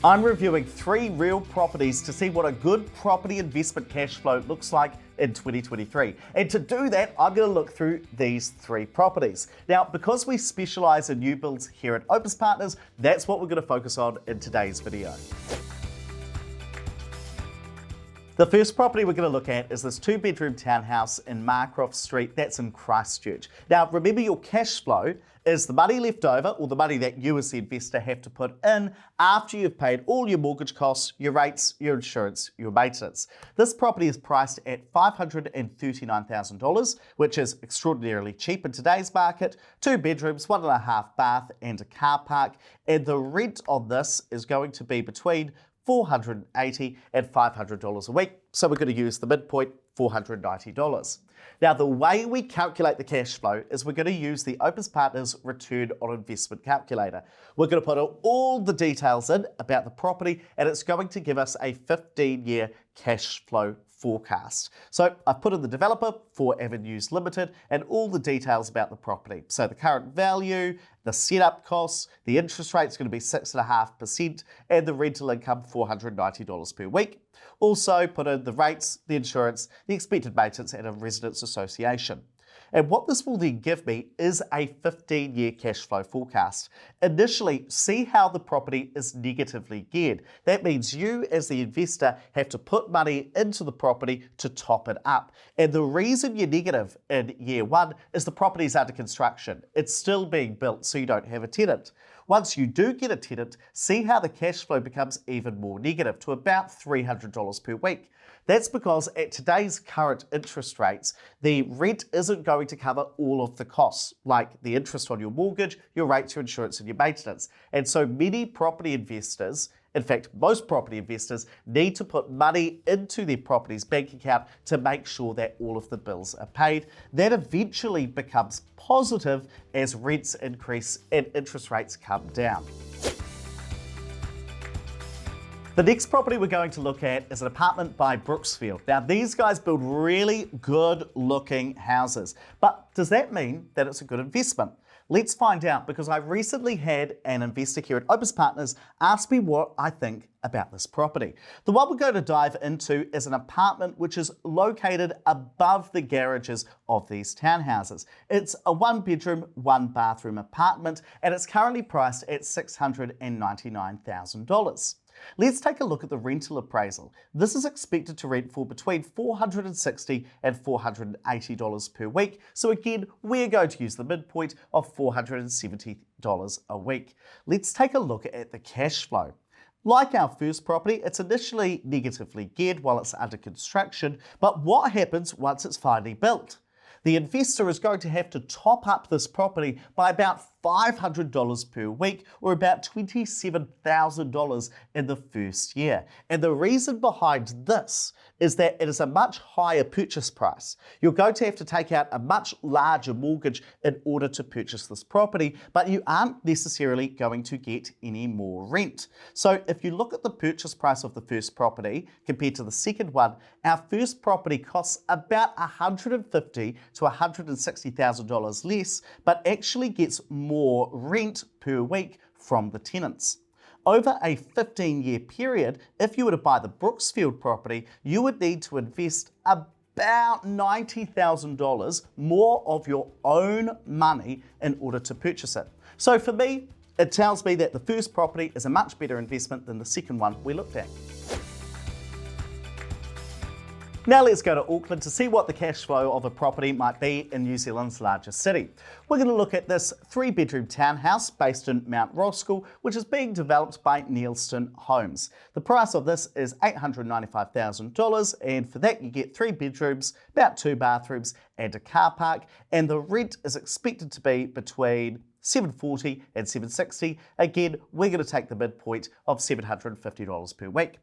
I'm reviewing 3 real properties to see what a good property investment cash flow looks like in 2023. And to do that, I'm going to look through these 3 properties. Now, because we specialise in new builds here at Opus Partners, that's what we're going to focus on in today's video. The first property we're going to look at is this 2-bedroom townhouse in Marcroft Street, that's in Christchurch. Now, remember, your cash flow is the money left over, or the money that you as the investor have to put in after you've paid all your mortgage costs, your rates, your insurance, your maintenance. This property is priced at $539,000, which is extraordinarily cheap in today's market. 2 bedrooms, 1.5 bath and a car park, and the rent on this is going to be between $480 and $500 a week. So we're going to use the midpoint, $490. Now, the way we calculate the cash flow is we're going to use the Opus Partners Return on Investment calculator. We're going to put all the details in about the property, and it's going to give us a 15-year cash flow forecast. So I've put in the developer, 4 Avenues Limited, and all the details about the property. So the current value, the setup costs, the interest rate is going to be 6.5%, and the rental income $490 per week. Also put in the rates, the insurance, the expected maintenance, and a residents association. And what this will then give me is a 15-year cash flow forecast. Initially, see how the property is negatively geared. That means you as the investor have to put money into the property to top it up. And the reason you're negative in year 1 is the property is under construction. It's still being built, so you don't have a tenant. Once you do get a tenant, see how the cash flow becomes even more negative to about $300 per week. That's because at today's current interest rates, the rent isn't going to cover all of the costs, like the interest on your mortgage, your rates, your insurance, and your maintenance. And so many property investors, in fact, most property investors, need to put money into their property's bank account to make sure that all of the bills are paid. That eventually becomes positive as rents increase and interest rates come down. The next property we're going to look at is an apartment by Brooksfield. Now, these guys build really good looking houses, but does that mean that it's a good investment? Let's find out, because I recently had an investor here at Opus Partners ask me what I think about this property. The one we're going to dive into is an apartment which is located above the garages of these townhouses. It's a 1-bedroom, 1-bathroom apartment, and it's currently priced at $699,000. Let's take a look at the rental appraisal. This is expected to rent for between $460 and $480 per week. So again, we're going to use the midpoint of $470 a week. Let's take a look at the cash flow. Like our first property, it's initially negatively geared while it's under construction, but what happens once it's finally built? The investor is going to have to top up this property by about $500 per week, or about $27,000 in the first year. And the reason behind this is that it is a much higher purchase price. You're going to have to take out a much larger mortgage in order to purchase this property, but you aren't necessarily going to get any more rent. So if you look at the purchase price of the first property compared to the second one, our first property costs about $150,000 to $160,000 less, but actually gets more rent per week from the tenants. Over a 15-year period, if you were to buy the Brooksfield property, you would need to invest about $90,000 more of your own money in order to purchase it. So for me, it tells me that the first property is a much better investment than the second one we looked at. Now let's go to Auckland to see what the cash flow of a property might be in New Zealand's largest city. We're going to look at this 3-bedroom townhouse based in Mount Roskill, which is being developed by Neilston Homes. The price of this is $895,000, and for that you get 3 bedrooms, about 2 bathrooms and a car park, and the rent is expected to be between $740 and $760. Again, we're going to take the midpoint of $750 per week.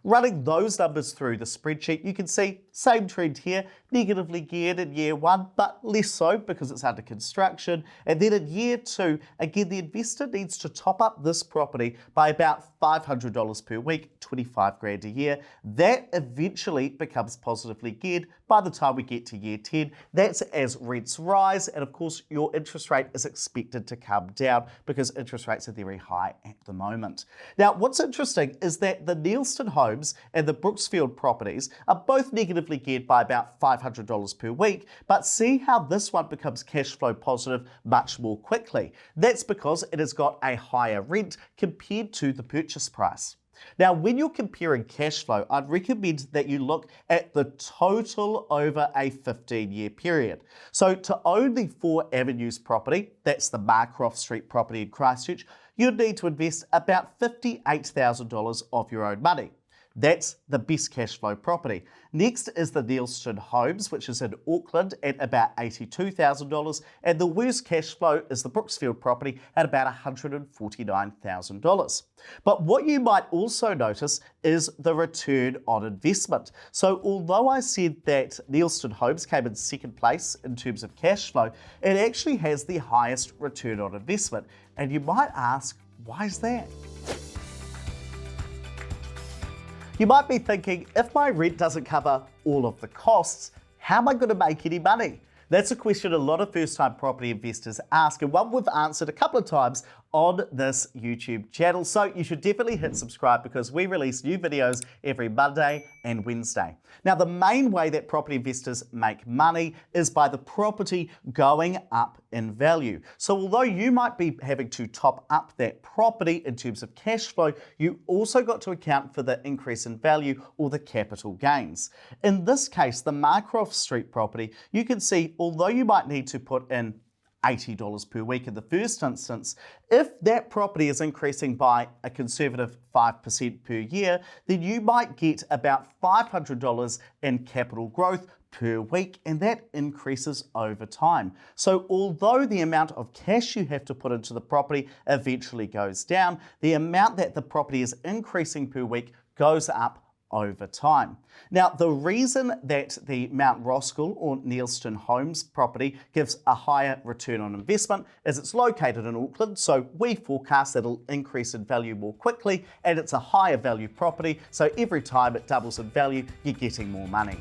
Running those numbers through the spreadsheet, you can see same trend here, negatively geared in year 1, but less so because it's under construction. And then in year 2, again, the investor needs to top up this property by about $500 per week, 25 grand a year. That eventually becomes positively geared by the time we get to year 10. That's as rents rise, and of course your interest rate is expected to come down because interest rates are very high at the moment. Now, what's interesting is that the Neilston homes and the Brooksfield properties are both negatively geared by about $500 per week, but see how this one becomes cash flow positive much more quickly. That's because it has got a higher rent compared to the purchase price. Now, when you're comparing cash flow, I'd recommend that you look at the total over a 15-year period. So to own the 4 Avenues property, that's the Marcroft Street property in Christchurch, you'd need to invest about $58,000 of your own money. That's the best cash flow property. Next is the Neilston Homes, which is in Auckland at about $82,000, and the worst cash flow is the Brooksfield property at about $149,000. But what you might also notice is the return on investment. So although I said that Neilston Homes came in second place in terms of cash flow, it actually has the highest return on investment. And you might ask, why is that? You might be thinking, if my rent doesn't cover all of the costs, how am I going to make any money? That's a question a lot of first-time property investors ask, and one we've answered a couple of times on this YouTube channel. So you should definitely hit subscribe because we release new videos every Monday and Wednesday. Now, the main way that property investors make money is by the property going up in value. So although you might be having to top up that property in terms of cash flow, you also got to account for the increase in value or the capital gains. In this case, the Marcroft Street property, you can see, although you might need to put in $80 per week in the first instance, if that property is increasing by a conservative 5% per year, then you might get about $500 in capital growth per week, and that increases over time. So although the amount of cash you have to put into the property eventually goes down, the amount that the property is increasing per week goes up over time. Now, the reason that the Mount Roskill or Neilston Homes property gives a higher return on investment is it's located in Auckland, so we forecast that it'll increase in value more quickly, and it's a higher value property, so every time it doubles in value, you're getting more money.